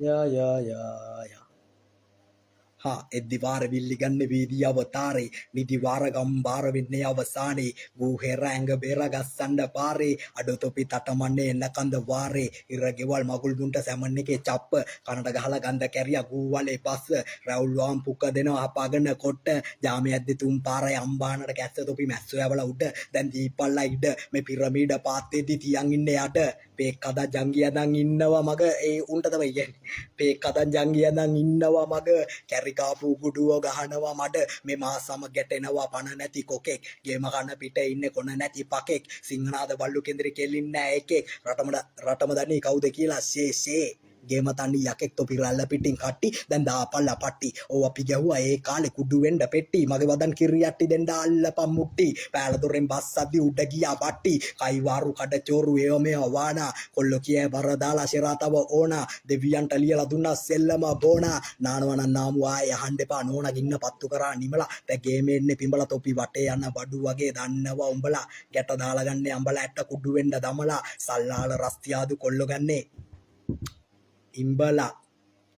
ය එද්දිවාර විල්ලිගන්න වීදී අවතාරේ නිදිවාර ගම්බාර වෙන්නේ අවසානේ ගූහෙර ඇඟ බෙර ගස්සන්න පාරේ අඩතොපි තටමන්නේ එන්න කන්ද වාරේ ඉරගෙවල් මගුල් දුන්ට සැමන් එකේ චප්ප කනට ගහලා ගඳ කැරියා ගූවලේ පස්ස රැවුල් වාම් පුක දෙනවා අපාගන කොට ජාමේ ඇද්දි තුන් පාරයි අම්බානට කැස්ස තොපි මැස්සෝ යවලා උඩ දැන් දීපල්ලා ඉඩ මේ පිරමීඩ පාත්තේදී තියන් ඉන්නේ යට පේක් කදා ජංගියදන් ඉන්නවා මග ඒ උන්ට තමයි කියන්නේ පේක් කදා ජංගියදන් ඉන්නවා මග කැරිකාපු ගුඩුව ගහනවා මඩ මේ මා සම ගැටෙනවා පණ නැති කොකෙක් ගේම කන පිට ඉන්නේ කොන නැති පකෙක් සිංහනාද බල්ලු කෙන්දරි කෙලින්නේ නැහැ එකෙක් රටම දන්නේ කවුද කියලා ෂේ ගේම තන්නේ යකෙක් තොපි රැල්ල පිටින් කට්ටි දැන් දාපල්ලා පට්ටි ඕව අපි ගැහුවා ඒ කාලේ කුඩු වෙන්න පෙට්ටි මගේ වදන් කිරියට්ටි දෙන්න අල්ලපම් මුට්ටි පෑල දොරෙන් බස්සද්දි උඩ ගියා බට්ටි කයිවාරු කඩ චෝරු ඒව මේව වානා කොල්ල කිය බර දාලා ශරාතව ඕනා දෙවියන්ට ලියලා දුන්නා සෙල්ලම බෝනා නානවන නාමු ආය අහන්න එපා නෝනා ගින්න පත්තු කරා නිමලා දැන් ගේමේ ඉන්නේ පිඹලා තොපි වටේ යන බඩු වගේ දන්නවා උඹලා ගැට දාලා ගන්නේ අඹලා ඇට්ට කුඩු වෙන්න දමලා සල්ලාල රස්තියාදු කොල්ල ගන්නේ ඉම්බලා